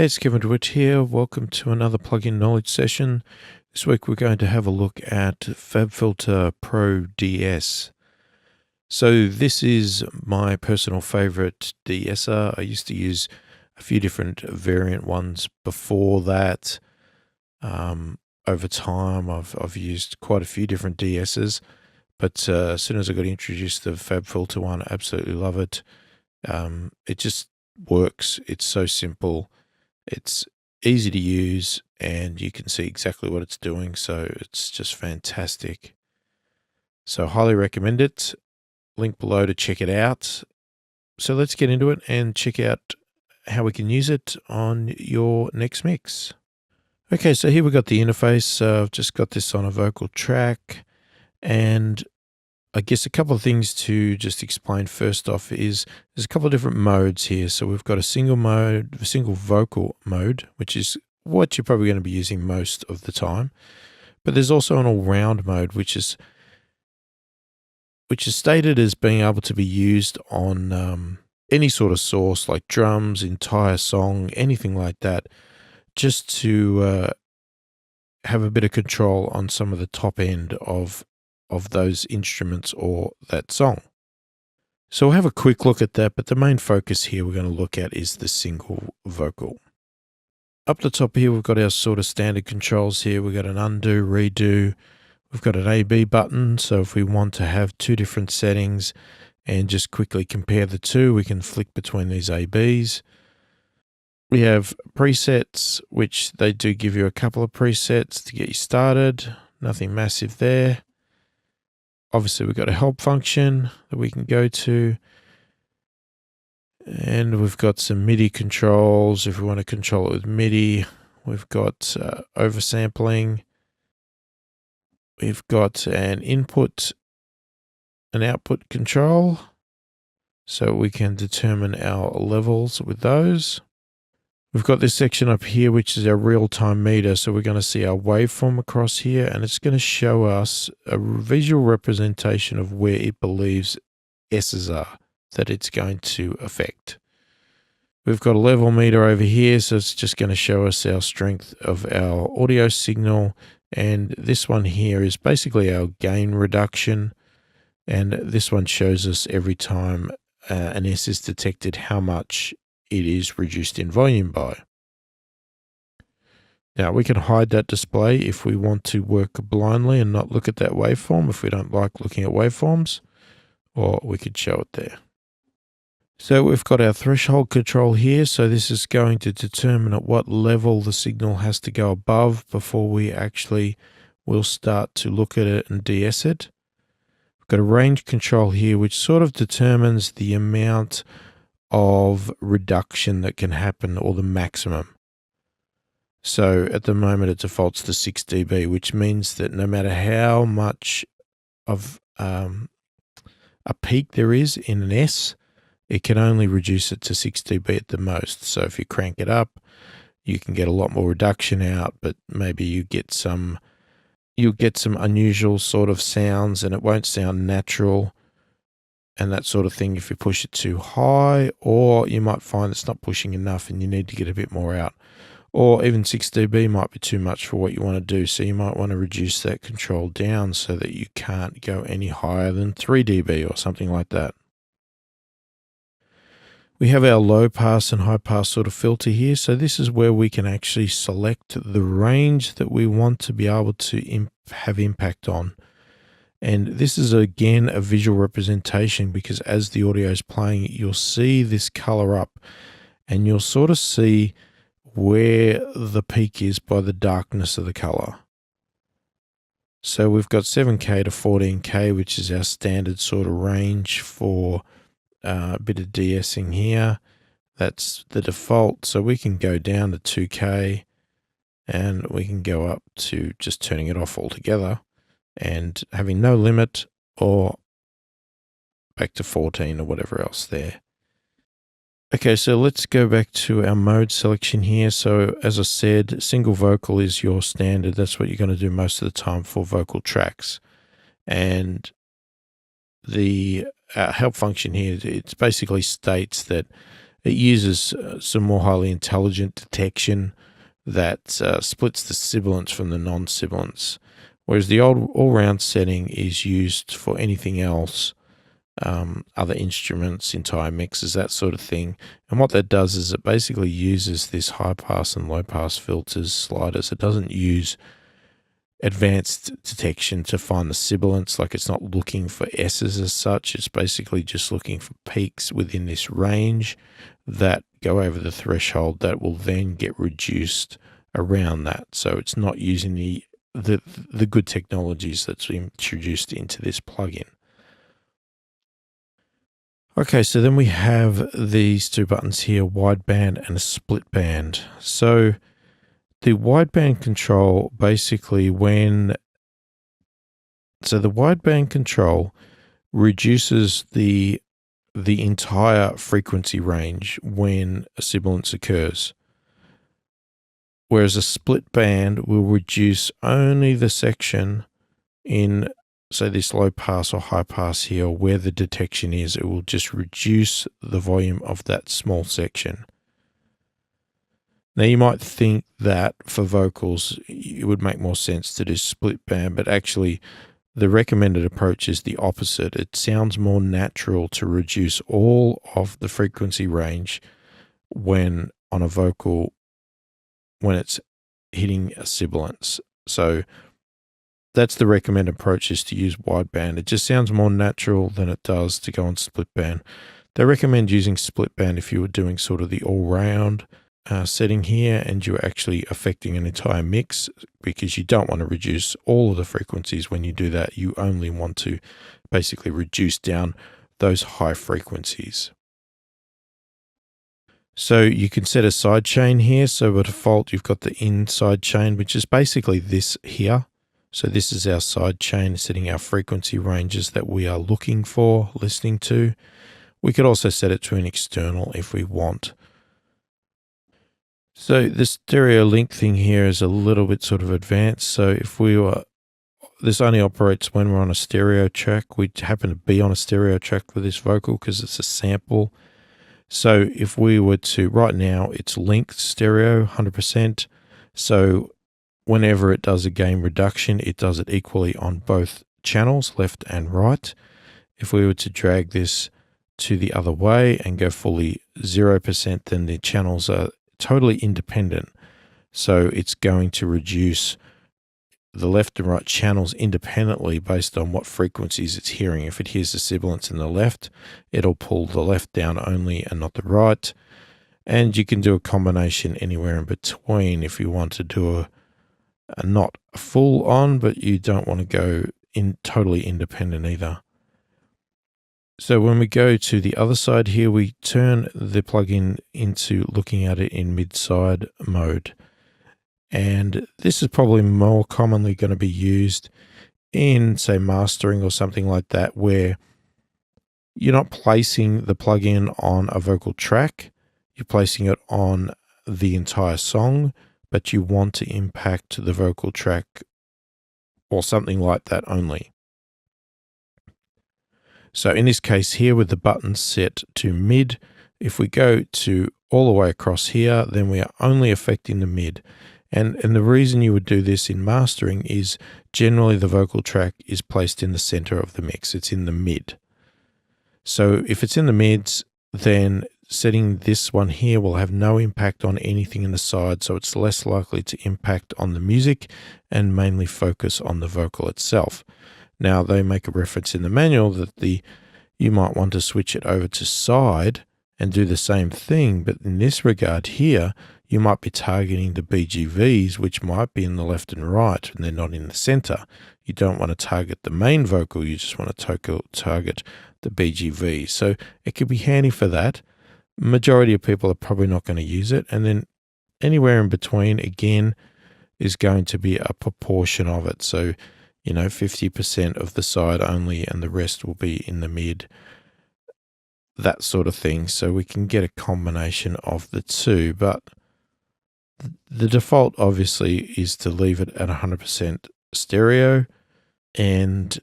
Hey, it's Kevin DeWitt here. Welcome to another plugin knowledge session. This week we're going to have a look at FabFilter Pro-DS. So this is my personal favorite de-esser. I used to use a few different variant ones before that. Over time I've used quite a few different de-essers, but as soon as I got introduced to the FabFilter one, I absolutely love it. It just works. It's so simple. It's easy to use and you can see exactly what it's doing. So it's just fantastic. So highly recommend it. Link below to check it out. So let's get into it and check out how we can use it on your next mix. Okay, so here we've got the interface. I've just got this on a vocal track, and I guess a couple of things to just explain first off is there's a couple of different modes here. So we've got a single vocal mode, which is what you're probably going to be using most of the time. But there's also an all-round mode, which is stated as being able to be used on any sort of source like drums, entire song, anything like that, just to have a bit of control on some of the top end of those instruments or that song. So we'll have a quick look at that, but the main focus here we're going to look at is the single vocal. Up the top here, we've got our sort of standard controls here. We've got an undo, redo. We've got an A/B button. So if we want to have two different settings and just quickly compare the two, we can flick between these A/Bs. We have presets, which they do give you a couple of presets to get you started. Nothing massive there. Obviously, we've got a help function that we can go to. And we've got some MIDI controls if we want to control it with MIDI. We've got oversampling. We've got an input and output control, so we can determine our levels with those. We've got this section up here, which is our real-time meter. So we're going to see our waveform across here, and it's going to show us a visual representation of where it believes S's are that it's going to affect. We've got a level meter over here, so it's just going to show us our strength of our audio signal. And this one here is basically our gain reduction. And this one shows us every time an S is detected how much it is reduced in volume by. Now we can hide that display if we want to work blindly and not look at that waveform, if we don't like looking at waveforms, or we could show it there. So we've got our threshold control here. So this is going to determine at what level the signal has to go above before we actually will start to look at it and de-ess it. We've got a range control here, which sort of determines the amount of reduction that can happen, or the maximum. So at the moment it defaults to 6 dB, which means that no matter how much of a peak there is in an S, it can only reduce it to 6 dB at the most. So if you crank it up, you can get a lot more reduction out, but maybe you'll get some unusual sort of sounds and it won't sound natural and that sort of thing if you push it too high, or you might find it's not pushing enough and you need to get a bit more out. Or even 6 dB might be too much for what you want to do, so you might want to reduce that control down so that you can't go any higher than 3 dB or something like that. We have our low pass and high pass sort of filter here, so this is where we can actually select the range that we want to be able to have impact on. And this is again a visual representation, because as the audio is playing, you'll see this color up and you'll sort of see where the peak is by the darkness of the color. So we've got 7K to 14K, which is our standard sort of range for a bit of de-essing here. That's the default. So we can go down to 2K and we can go up to just turning it off altogether and having no limit, or back to 14 or whatever else there. Okay, so let's go back to our mode selection here. So as I said, single vocal is your standard. That's what you're going to do most of the time for vocal tracks. And the help function here, it basically states that It uses some more highly intelligent detection that splits the sibilance from the non-sibilance, whereas the old all-round setting is used for anything else, other instruments, entire mixes, that sort of thing. And what that does is it basically uses this high pass and low pass filters sliders. It doesn't use advanced detection to find the sibilance, like it's not looking for S's as such. It's basically just looking for peaks within this range that go over the threshold that will then get reduced around that. So it's not using the good technologies that's introduced into this plugin. Okay, so then we have these two buttons here, wideband and a split band. So the wideband control basically the wideband control reduces the entire frequency range when a sibilance occurs, whereas a split band will reduce only the section in, say, this low pass or high pass here where the detection is. It will just reduce the volume of that small section. Now, you might think that for vocals, it would make more sense to do split band, but actually the recommended approach is the opposite. It sounds more natural to reduce all of the frequency range when on a vocal, when it's hitting a sibilance. So that's the recommended approach, is to use wideband. It just sounds more natural than it does to go on split band. They recommend using split band if you were doing sort of the all-round setting here and you're actually affecting an entire mix, because you don't want to reduce all of the frequencies when you do that. You only want to basically reduce down those high frequencies. So you can set a side chain here. So by default, you've got the inside chain, which is basically this here. So this is our side chain, setting our frequency ranges that we are looking for, listening to. We could also set it to an external if we want. So the stereo link thing here is a little bit sort of advanced. So if this only operates when we're on a stereo track. We happen to be on a stereo track with this vocal because it's a sample. So if we were to, right now it's linked stereo 100%. So whenever it does a gain reduction, it does it equally on both channels, left and right. If we were to drag this to the other way and go fully 0%, then the channels are totally independent. So it's going to reduce the left and right channels independently based on what frequencies it's hearing. If it hears the sibilance in the left, it'll pull the left down only and not the right. And you can do a combination anywhere in between if you want to do a not full on, but you don't want to go in totally independent either. So when we go to the other side here, we turn the plugin into looking at it in mid-side mode. And this is probably more commonly going to be used in, say, mastering or something like that, where you're not placing the plugin on a vocal track, you're placing it on the entire song, but you want to impact the vocal track or something like that only. So in this case here, with the button set to mid, if we go to all the way across here, then we are only affecting the mid. And the reason you would do this in mastering is generally the vocal track is placed in the center of the mix. It's in the mid. So if it's in the mids, then setting this one here will have no impact on anything in the side. So it's less likely to impact on the music and mainly focus on the vocal itself. Now, they make a reference in the manual that you might want to switch it over to side and do the same thing. But in this regard here, you might be targeting the BGVs, which might be in the left and right, and they're not in the center. You don't want to target the main vocal. You just want to target the BGV. So it could be handy for that. Majority of people are probably not going to use it. And then anywhere in between, again, is going to be a proportion of it. So 50% of the side only, and the rest will be in the mid, that sort of thing. So we can get a combination of the two, but the default obviously is to leave it at 100% stereo. And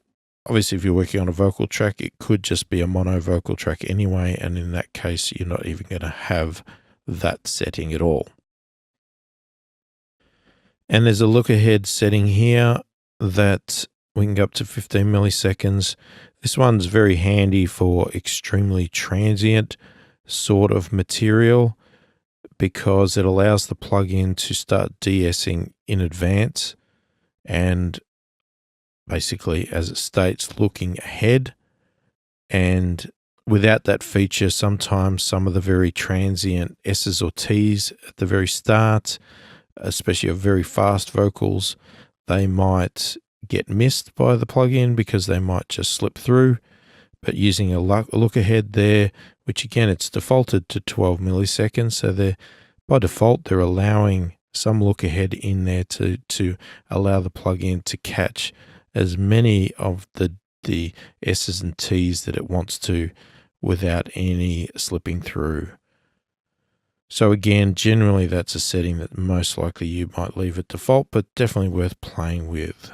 Obviously, if you're working on a vocal track, it could just be a mono vocal track anyway, and in that case, you're not even going to have that setting at all. And there's a look ahead setting here that we can go up to 15 milliseconds. This one's very handy for extremely transient sort of material because it allows the plugin to start de-essing in advance, and basically, as it states, looking ahead. And without that feature, sometimes some of the very transient S's or T's at the very start, especially of very fast vocals, they might get missed by the plugin because they might just slip through. But using a look ahead there, which again, it's defaulted to 12 milliseconds. So by default, they're allowing some look ahead in there to allow the plugin to catch as many of the S's and T's that it wants to without any slipping through. So again, generally that's a setting that most likely you might leave at default, but definitely worth playing with.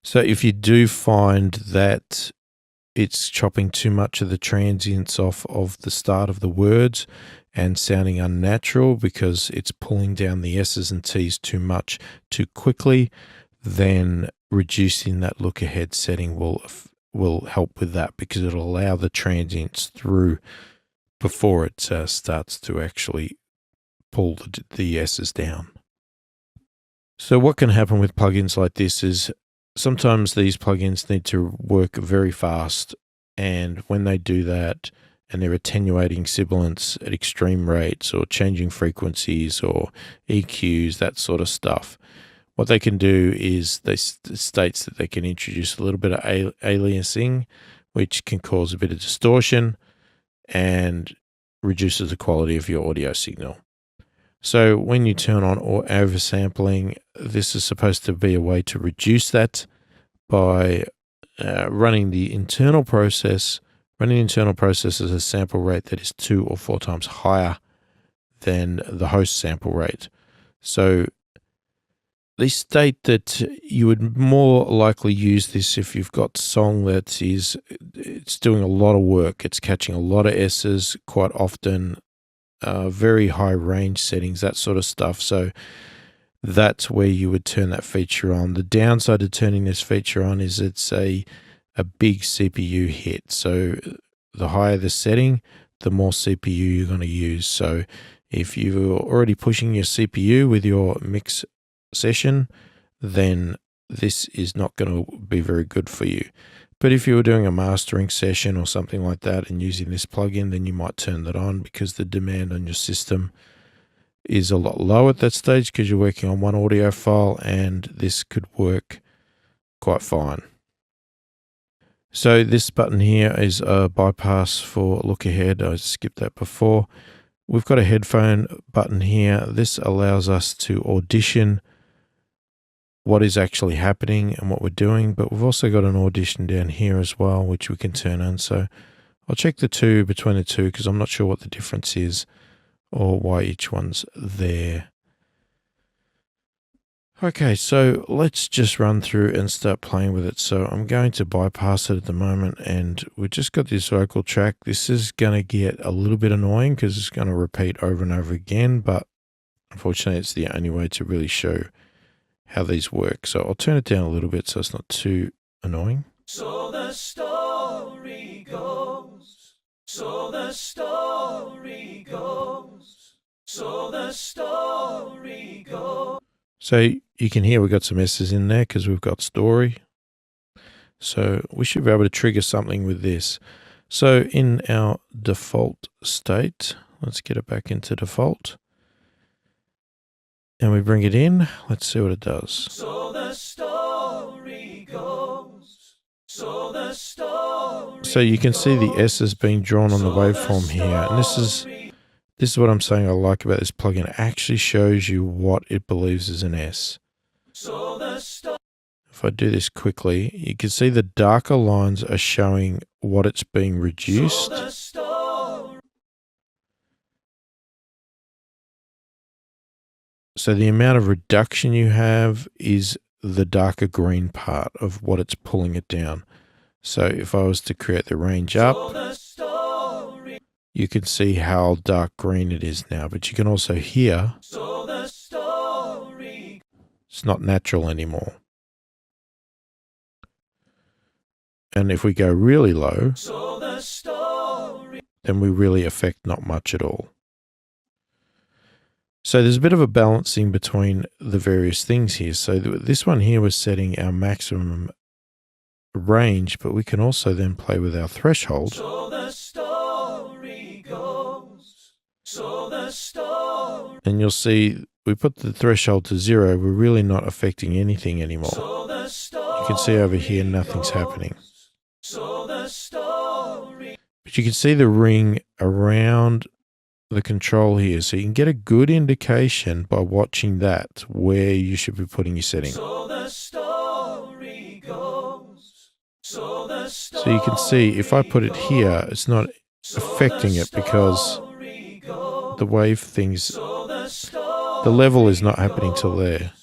So if you do find that it's chopping too much of the transients off of the start of the words and sounding unnatural because it's pulling down the S's and T's too much too quickly, then reducing that look ahead setting will help with that, because it'll allow the transients through before it starts to actually pull the S's down. So what can happen with plugins like this is sometimes these plugins need to work very fast, and when they do that and they're attenuating sibilance at extreme rates or changing frequencies or EQs, that sort of stuff, what they can do is states that they can introduce a little bit of aliasing, which can cause a bit of distortion and reduces the quality of your audio signal. So when you turn on oversampling, this is supposed to be a way to reduce that by running the internal process. Running the internal process is a sample rate that is 2 or 4 times higher than the host sample rate. So they state that you would more likely use this if you've got song that it's doing a lot of work. It's catching a lot of S's quite often, very high range settings, that sort of stuff. So that's where you would turn that feature on. The downside of turning this feature on is it's a big CPU hit. So the higher the setting, the more CPU you're going to use. So if you're already pushing your CPU with your mix session, then this is not going to be very good for you. But if you were doing a mastering session or something like that and using this plugin, then you might turn that on because the demand on your system is a lot lower at that stage because you're working on one audio file, and this could work quite fine. So this button here is a bypass for look ahead. I skipped that before. We've got a headphone button here. This allows us to audition what is actually happening and what we're doing, but we've also got an audition down here as well, which we can turn on. So I'll check the two between the two because I'm not sure what the difference is or why each one's there. Okay, so let's just run through and start playing with it. So I'm going to bypass it at the moment, and we've just got this vocal track. This is going to get a little bit annoying because it's going to repeat over and over again, but unfortunately it's the only way to really show how these work. So I'll turn it down a little bit so it's not too annoying. So the story goes, so the story goes, so the story goes. So you can hear we've got some S's in there because we've got story. So we should be able to trigger something with this. So in our default state, let's get it back into default. And we bring it in. Let's see what it does. So the story goes, so the story. So you can see the S's being drawn on the waveform here. And this is what I'm saying I like about this plugin. It actually shows you what it believes is an S. If I do this quickly, you can see the darker lines are showing what it's being reduced. So the amount of reduction you have is the darker green part of what it's pulling it down. So if I was to create the range up, you can see how dark green it is now, but you can also hear it's not natural anymore. And if we go really low, then we really affect not much at all. So there's a bit of a balancing between the various things here. So this one here was setting our maximum range, but we can also then play with our threshold. And you'll see we put the threshold to 0, we're really not affecting anything anymore. You can see over here nothing's happening. But you can see the ring around the control here, so you can get a good indication by watching that where you should be putting your setting. So you can see if I put it here, it's not affecting it because the wave things, the level is not happening till there.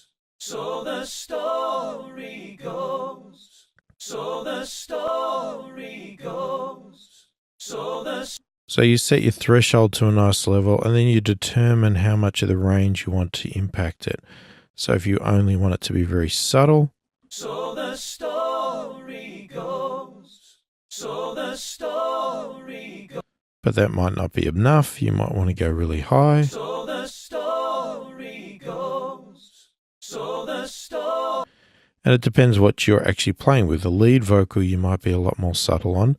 So you set your threshold to a nice level, and then you determine how much of the range you want to impact it. So if you only want it to be very subtle, but that might not be enough, you might want to go really high. And it depends what you're actually playing with. The lead vocal you might be a lot more subtle on,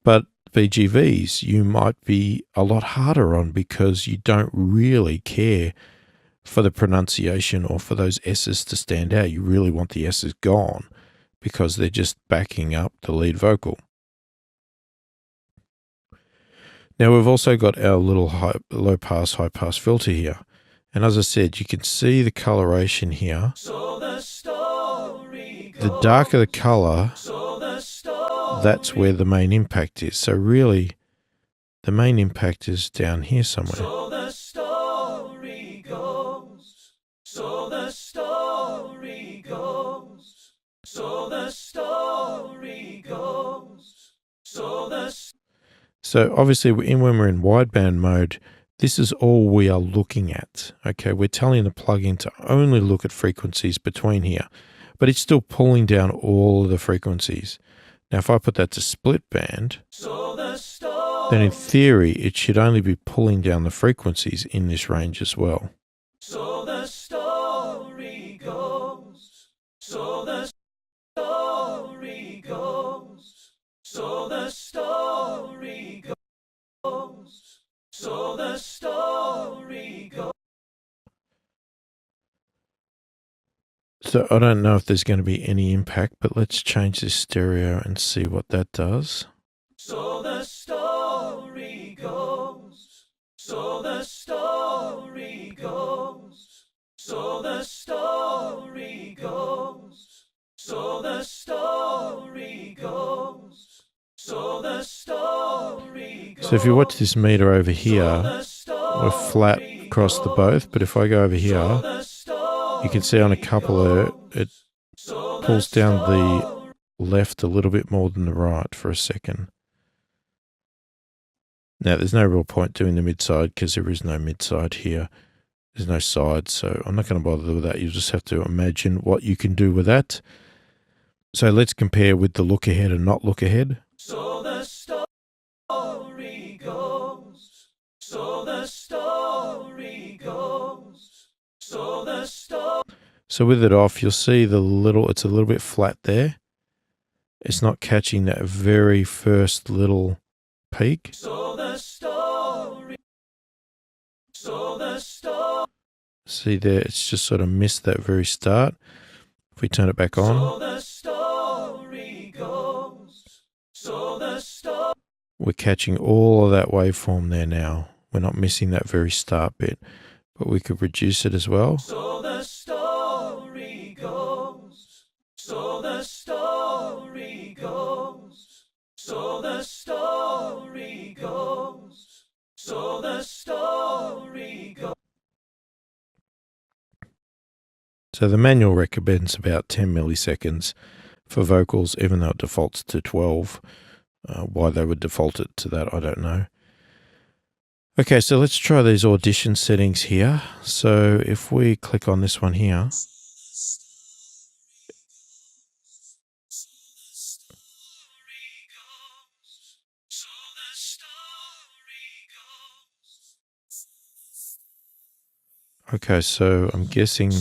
but BGVs you might be a lot harder on because you don't really care for the pronunciation or for those S's to stand out. You really want the S's gone because they're just backing up the lead vocal. Now we've also got our little low pass, high pass filter here. And as I said, you can see the coloration here. The darker the color, that's where the main impact is. So really, the main impact is down here somewhere. So obviously when we're in wideband mode, this is all we are looking at. Okay, we're telling the plugin to only look at frequencies between here, but it's still pulling down all of the frequencies. Now, if I put that to split band, then in theory, it should only be pulling down the frequencies in this range as well. So the story goes, so the story goes, so the story goes, so the story goes. So I don't know if there's going to be any impact, but let's change this stereo and see what that does. So the story goes, so the story goes, so the story goes, so the story goes, so the story goes. So if you watch this meter over here, we're flat across the both, but if I go over here, you can see on a coupler, it pulls down the left a little bit more than the right for a second. Now, there's no real point doing the mid-side because there is no mid-side here. There's no side, so I'm not going to bother with that. You just have to imagine what you can do with that. So let's compare with the look ahead and not look ahead. So the story goes, so the story goes, so the story. So with it off, you'll see it's a little bit flat there. It's not catching that very first little peak. So the story, so the story. See there, it's just sort of missed that very start. If we turn it back on, so the story goes, so the story. We're catching all of that waveform there now. We're not missing that very start bit, but we could reduce it as well. So the story goes, so the story goes, so the story goes, so the story goes. So the manual recommends about 10 milliseconds for vocals, even though it defaults to 12. Why they would default it to that, I don't know. Okay, so let's try these audition settings here. So if we click on this one here, okay, so I'm guessing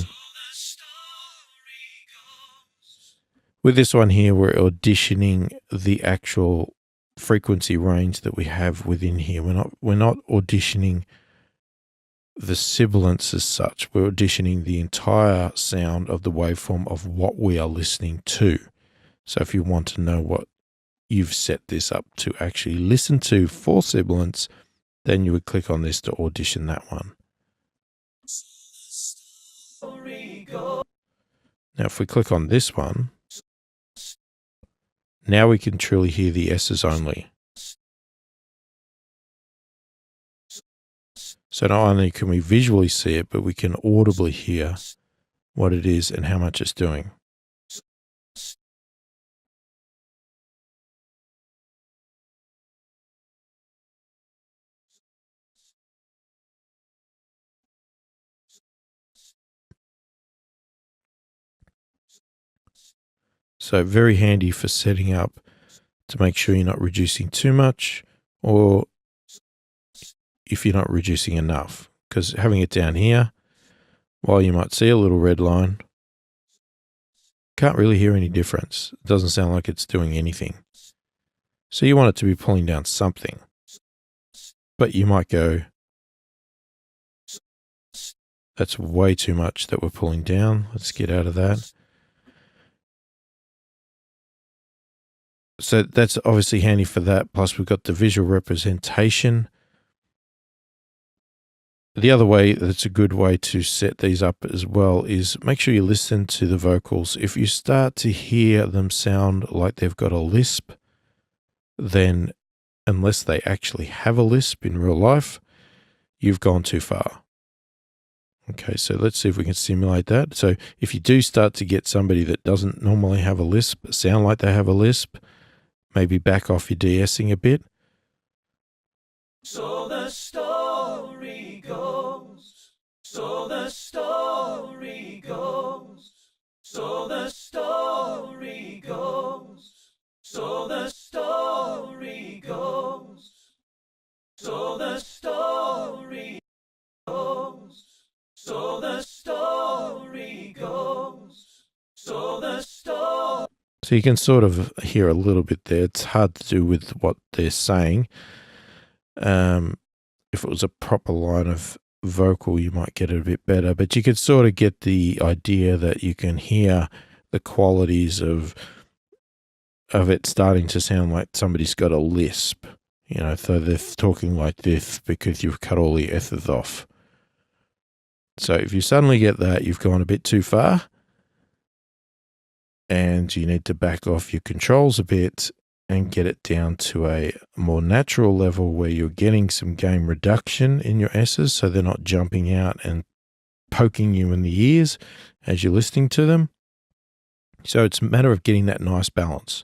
with this one here, we're auditioning the actual frequency range that we have within here. We're not auditioning the sibilance as such. We're auditioning the entire sound of the waveform of what we are listening to. So if you want to know what you've set this up to actually listen to for sibilance, then you would click on this to audition that one. Now if we click on this one, now we can truly hear the S's only. So not only can we visually see it, but we can audibly hear what it is and how much it's doing. So very handy for setting up to make sure you're not reducing too much, or if you're not reducing enough, because having it down here, while you might see a little red line, can't really hear any difference. It doesn't sound like it's doing anything. So you want it to be pulling down something, but you might go, that's way too much that we're pulling down. Let's get out of that. So that's obviously handy for that. Plus we've got the visual representation. The other way that's a good way to set these up as well is make sure you listen to the vocals. If you start to hear them sound like they've got a lisp, then unless they actually have a lisp in real life, you've gone too far. Okay, so let's see if we can simulate that. So if you do start to get somebody that doesn't normally have a lisp sound like they have a lisp, maybe back off your de-essing a bit. So the story goes, so the story goes, so the story goes, so the story goes, so the story goes, so the story goes, so the story. So you can sort of hear a little bit there. It's hard to do with what they're saying. If it was a proper line of vocal, you might get it a bit better, but you could sort of get the idea that you can hear the qualities of it starting to sound like somebody's got a lisp, you know, so they're talking like this because you've cut all the S's off. So if you suddenly get that, you've gone a bit too far and you need to back off your controls a bit and get it down to a more natural level where you're getting some gain reduction in your S's so they're not jumping out and poking you in the ears as you're listening to them. So it's a matter of getting that nice balance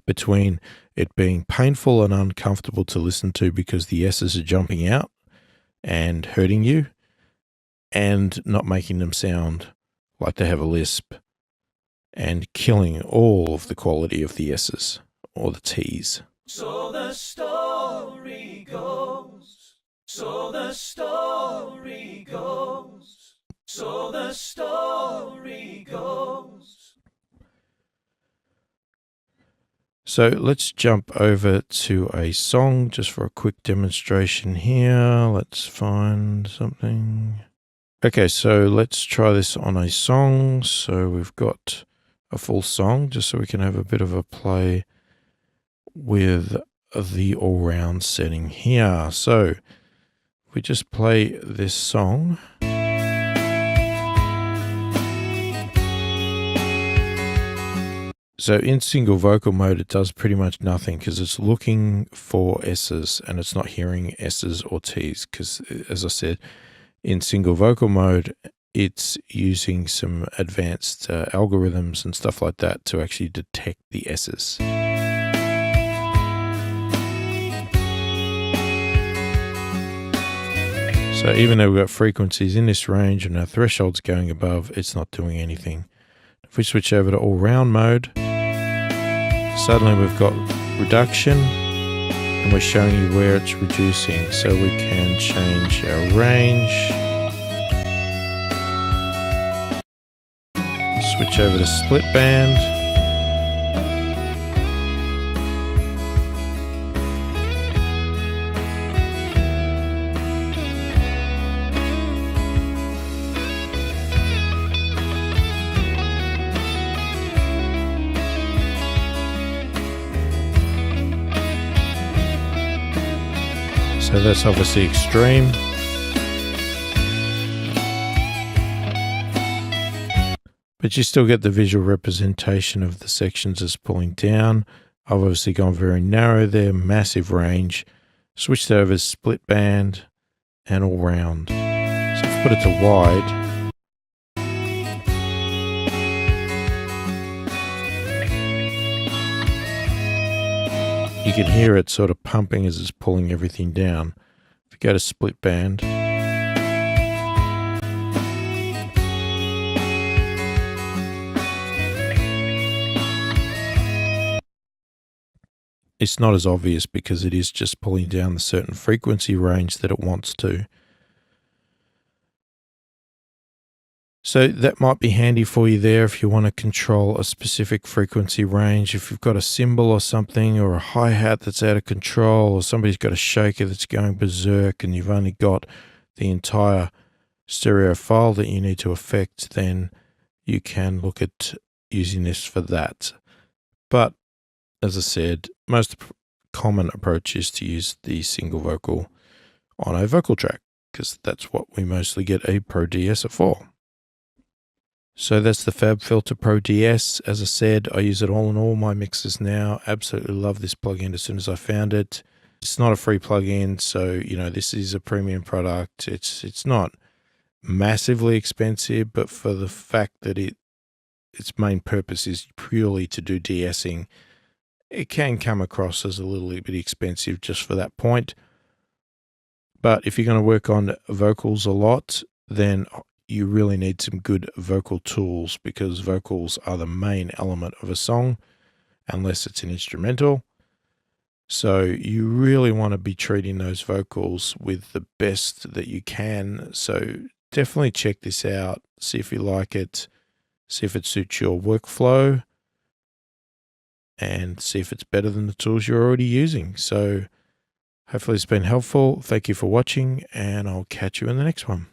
between it being painful and uncomfortable to listen to because the S's are jumping out and hurting you, and not making them sound like they have a lisp and killing all of the quality of the S's or the T's. So the story goes, so the story goes, so the story goes. So let's jump over to a song just for a quick demonstration here. Let's find something. Okay, so let's try this on a song. So we've got a full song just so we can have a bit of a play with the all-round setting here. So we just play this song. So in single vocal mode, it does pretty much nothing because it's looking for S's and it's not hearing S's or T's because, as I said, in single vocal mode, it's using some advanced algorithms and stuff like that to actually detect the S's. So even though we've got frequencies in this range and our threshold's going above, it's not doing anything. If we switch over to all-round mode, suddenly we've got reduction, and we're showing you where it's reducing. So we can change our range, switch over to split band, so that's obviously extreme. But you still get the visual representation of the sections as pulling down. I've obviously gone very narrow there, massive range. Switched over to split band and all round. So if I put it to wide, you can hear it sort of pumping as it's pulling everything down. If you go to split band, it's not as obvious because it is just pulling down the certain frequency range that it wants to. So that might be handy for you there if you want to control a specific frequency range. If you've got a cymbal or something, or a hi-hat that's out of control, or somebody's got a shaker that's going berserk and you've only got the entire stereo file that you need to affect, then you can look at using this for that. But as I said, most common approach is to use the single vocal on a vocal track, because that's what we mostly get a Pro De-esser for. So that's the FabFilter Pro-DS. As I said, I use it all in all my mixes now. Absolutely love this plugin as soon as I found it. It's not a free plugin, so this is a premium product. It's not massively expensive, but for the fact that its main purpose is purely to do de-essing, it can come across as a little bit expensive just for that point. But if you're going to work on vocals a lot, then you really need some good vocal tools, because vocals are the main element of a song, unless it's an instrumental. So you really want to be treating those vocals with the best that you can. So definitely check this out, see if you like it, see if it suits your workflow, and see if it's better than the tools you're already using. So hopefully it's been helpful. Thank you for watching, and I'll catch you in the next one.